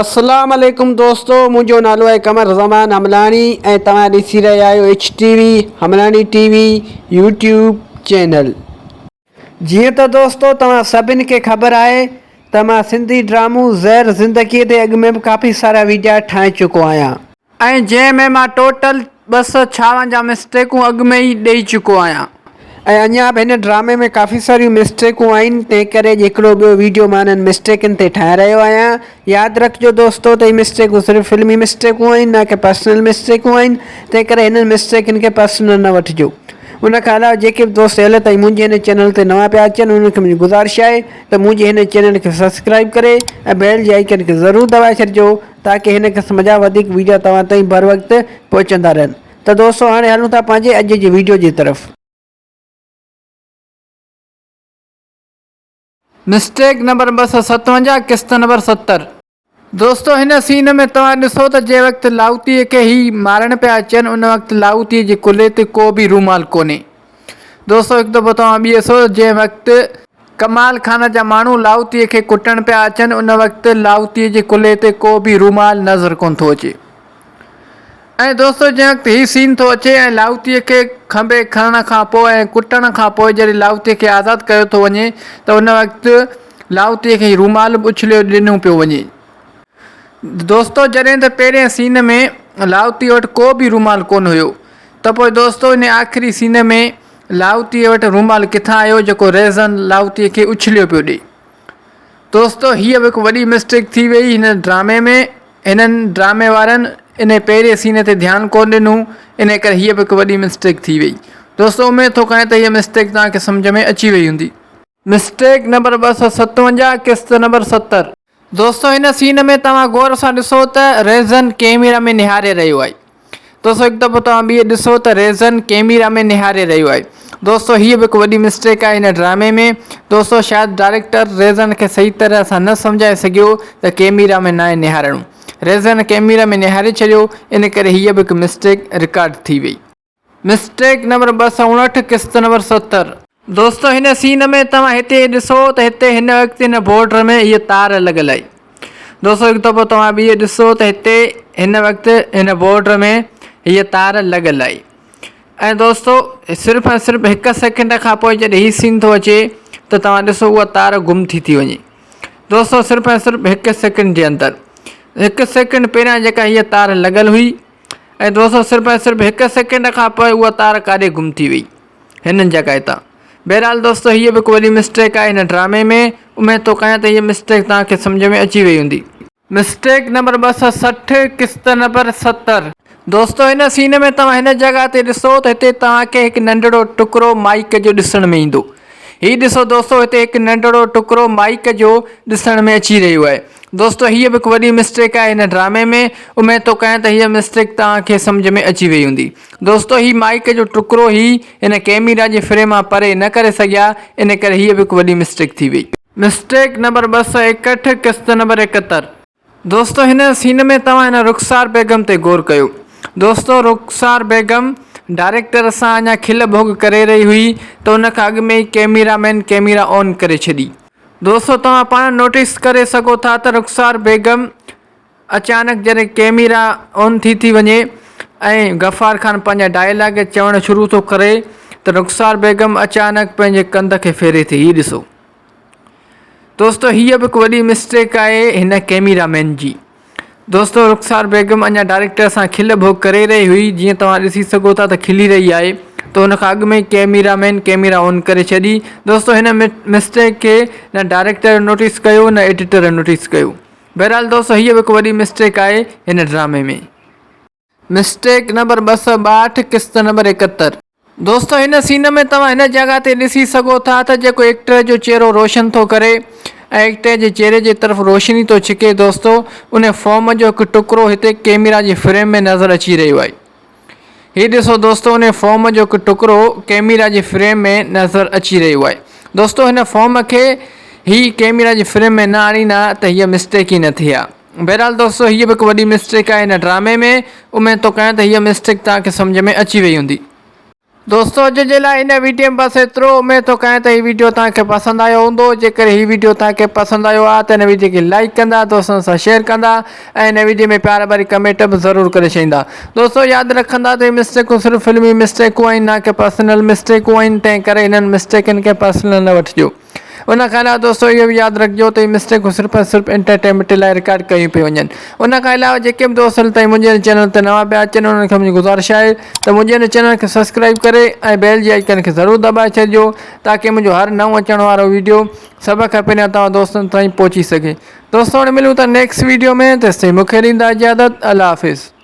अस्सलाम वालेकुम दोस्तों, मुझो नालो है कमर ज़मान हमलानी ऐं तव्हां ॾिसी रहिया आहियो HTV हमलानी टीवी यूट्यूब चैनल। जीअं त दोस्तों तव्हां सभिनि खे ख़बर आहे त मां सिंधी ड्रामो ज़हर ज़िंदगीअ ते अॻु में बि काफ़ी सारा वीडियो ठाहे चुको आहियां ऐं जंहिंमें मां टोटल 256 मिस्टेकूं अॻु में ई ॾेई चुको आहियां ऐं अञा बि हिन ड्रामे में काफ़ी सारियूं मिस्टेकूं आहिनि। तंहिं करे हिकिड़ो ॿियो वीडियो मां हिननि मिस्टेकनि ते ठाहे रहियो आहियां। यादि रखिजो दोस्तों त हीअ मिस्टेकूं सिर्फ़ु फिल्मी मिस्टेकूं आहिनि, न कि पर्सनल मिस्टेकूं आहिनि। तंहिं करे हिननि मिस्टेकनि खे पर्सनल न वठिजो। उन खां अलावा जेके बि दोस्त अॼु ताईं मुंहिंजे हिन चैनल ते नवां पिया अचनि उन्हनि खे मुंहिंजी गुज़ारिश आहे त मुंहिंजे हिन चैनल खे सब्सक्राइब करे ऐं बेल जे आइकन खे ज़रूरु दॿाए छॾिजो ताकी हिन क़िस्म जा वधीक वीडियो तव्हां ताईं बर वक़्तु पहुचंदा रहनि। त दोस्तों हाणे हलूं था पंहिंजे अॼु जी वीडियो जी तरफ़। मिस्टेक नंबर 257 किस्त नंबर 70। दोस्तों हिन सीन में तव्हां ॾिसो त जंहिं वक़्तु लाउतीअ खे ही मारण पिया अचनि उन वक़्तु लाउतीअ जे कुल्हे ते को बि रूमाल कोन्हे। दोस्तों हिकु दफ़ो तव्हां ॿी ॾिसो जंहिं वक़्तु कमाल खान जा माण्हू लाउतीअ खे कुटण पिया अचनि उन वक़्तु लाउतीअ जे कुल्हे ते को बि रूमाल नज़र कोन थो अचे। ऐं दोस्तों जंहिं वक़्तु हीउ सीन थो अचे ऐं लाउतीअ खे खंभे खणण खां पोइ ऐं कुटण खां पोइ जॾहिं लाउतीअ खे आज़ादु कयो थो वञे त उन वक़्तु लाउतीअ खे रूमाल बि उछलियो ॾिनो पियो वञे। दोस्तों जॾहिं त पहिरें सीन में लाउतीअ वटि को बि रूमाल कोन हुयो त पोइ दोस्तों इन आख़िरी सीन में लाउतीअ वटि रूमाल किथां आयो जेको रेज़न लाउतीअ खे उछलियो पियो ॾे। दोस्तों हीअ बि हिकु वॾी मिस्टेक थी वई हिन ड्रामे में। हिननि ड्रामे वारनि इन पहिरें सीन ते ध्यानु कोन ॾिनो, इन करे हीअ बि हिकु वॾी मिस्टेक थी वई। दोस्तों उमेद थो कयां त हीअ मिस्टेक तव्हांखे सम्झ में अची वई हूंदी। मिस्टेक नंबर 257 किस्त नंबर 70। दोस्तों हिन सीन में तव्हां गौर सां ॾिसो त रेज़न कैमरा में निहारे रहियो आहे। दोस्तों हिकु दफ़ो तव्हां ॿी ॾिसो त रेज़न कैमरा में निहारे रहियो आहे। दोस्तों हीअ बि हिकु वॾी मिस्टेक आहे हिन ड्रामे में। दोस्तों शायदि डायरेक्टर रेज़न खे सही तरह सां न सम्झाए सघियो त कैमरा में न आहे निहारणो। रेज़न कैमरा में निहारे छॾियो, इन करे हीअ बि हिकु मिस्टेक रिकॉर्ड थी वई। मिस्टेक नंबर 259 किस्त नंबर 70। दोस्तों हिन सीन में तव्हां हिते ॾिसो त हिते हिन वक़्तु हिन बॉर्डर में हीअ तार लॻल आहे। दोस्तों हिकु दफ़ो तव्हां ॿी ॾिसो त हिते हिन वक़्तु हिन बॉर्डर में हीअ तार लॻल आहे। ऐं दोस्तों सिर्फ़ु ऐं सिर्फ़ु हिकु सेकेंड खां पोइ जॾहिं हीउ सीन थो अचे त तव्हां ॾिसो उहा तार गुम थी वञे। दोस्तों सिर्फ़ु ऐं सिर्फ़ु हिकु सेकेंड जे अंदरि, हिकु सेकेंड पहिरियां जेका हीअ तार लॻल हुई ऐं दोस्तों सिर्फ़ु ऐं सिर्फ़ु हिकु सेकेंड खां पोइ उहा तार काॾे गुम थी वई हिननि जॻह तां। बहरहाल दोस्तों हीअ बि हिकु वॾी मिस्टेक आहे हिन ड्रामे में। उमेद थो कयां त हीअ मिस्टेक तव्हांखे सम्झ में अची वई हूंदी। मिस्टेक नंबर 260 किस्त नंबर 70। दोस्तों हिन सीन में तव्हां हिन जॻह ते ॾिसो त हिते तव्हांखे हिकु नंढिड़ो टुकड़ो माइक जो ॾिसण में ईंदो। हीउ ॾिसो दोस्तों हिते हिकु नंढिड़ो टुकड़ो माइक जो ॾिसण में अची रहियो आहे। दोस्तों हीअ बि हिकु वॾी मिस्टेक आहे हिन ड्रामे में। उमेद थो कयां त हीअ मिस्टेक तव्हांखे सम्झ में अची वई हूंदी। दोस्तों हीउ माइक जो टुकड़ो ई हिन कैमरा जे फ्रेम मां परे न करे सघिया, इन करे हीअ बि हिकु वॾी मिस्टेक थी वई। मिस्टेक नंबर 261 किस्त नंबर 71। दोस्तों हिन सीन में तव्हां हिन रुखसार बेगम ते गौर कयो। दोस्तों रुखसार बेगम डायरेक्टर सां अञा खिल भोग करे रही हुई त उन खां अॻु में ई कैमरामैन कैमरा ऑन करे छॾी। दोस्तों तव्हां पाण नोटिस करे सघो था त रुखसार बेगम अचानक जॾहिं कैमरा ऑन थी वञे ऐं गफ़ार ख़ान पंहिंजा डायलॉग चवणु शुरू थो करे त रुखसार बेगम अचानक पंहिंजे कंध खे फेरे थी। हीउ ॾिसो दोस्तों हीअ बि हिकु वॾी मिस्टेक आहे हिन कैमरामैन जी। दोस्तों रुखसार बेगम अञा डायरेक्टर सां खिल भोग करे रही हुई, जीअं तव्हां ॾिसी सघो था त खिली रही आहे त हुन खां अॻु में ई कैमरामैन कैमरा ऑन करे छॾी। दोस्तों हिन मिस्टेक खे न डायरेक्टर नोटिस कयो न एडिटर नोटिस कयो। बहरहाल दोस्तों हीअ बि हिकु वॾी मिस्टेक आहे हिन ड्रामे में। मिस्टेक नंबर 262 किस्त नंबर 71। दोस्तों हिन सीन में तव्हां हिन जॻह ते ॾिसी सघो था त जेको एक्टर जो चहिरो रोशन थो करे ऐं एक्टर जे चहिरे जे तरफ़ रोशनी थो छिके। दोस्तों उन फॉर्म जो हिकु टुकड़ो हिते कैमरा जे फ्रेम में नज़र अची रहियो आहे। हीउ ॾिसो दोस्तों उन फॉर्म जो हिकु टुकड़ो कैमरा जे फ्रेम में नज़र अची रहियो आहे। दोस्तों हिन फॉर्म खे ही कैमरा जे फ्रेम में न आणींदा त हीअ मिस्टेक ई न थी आहे। बहरहाल दोस्तों हीअ बि हिकु वॾी मिस्टेक आहे हिन ड्रामे में। उमेद थो कयां त हीअ मिस्टेक तव्हांखे सम्झ में अची वई हूंदी। दोस्तों अॼु जे लाइ हिन वीडियो में बसि एतिरो। उमेद थो कयां त हीउ वीडियो तव्हांखे पसंदि आयो हूंदो। जेकर हीउ वीडियो तव्हांखे पसंदि आयो आहे त हिन वीडियो खे लाइक कंदा, दोस्तनि सां शेयर कंदा ऐं हिन वीडियो में प्यार भरी कमेंट बि ज़रूरु करे छॾींदा। दोस्तों यादि रखंदा त मिस्टेकूं सिर्फ़ु फिल्मी मिस्टेकूं आहिनि, ना कि पर्सनल मिस्टेकूं आहिनि। तंहिं करे हिननि मिस्टेकनि खे पर्सनल न वठिजो। उन खां अलावा दोस्तों इहो बि यादि रखिजो त हीउ मिस्टेकूं सिर्फ़ु ऐं सिर्फ़ु एंटरटेनमेंट लाइ रिकॉर्ड कयूं पियूं वञनि। उन खां अलावा जेके बि दोस्त ताईं मुंहिंजे चैनल ते नवां पिया अचनि उन्हनि खे मुंहिंजी गुज़ारिश आहे त मुंहिंजे चैनल खे सब्सक्राइब करे ऐं बेल जी आइकन खे ज़रूरु दॿाए छॾिजो ताकी मुंहिंजो हर नओं अचण वारो वीडियो सभ खां पहिरियों तव्हां दोस्तनि ताईं पहुची सघे। दोस्तों हाणे मिलूं था नेक्स्ट वीडियो में, तेसिताईं मूंखे ॾींदा इजाज़त। अल्लाह हाफ़िज़।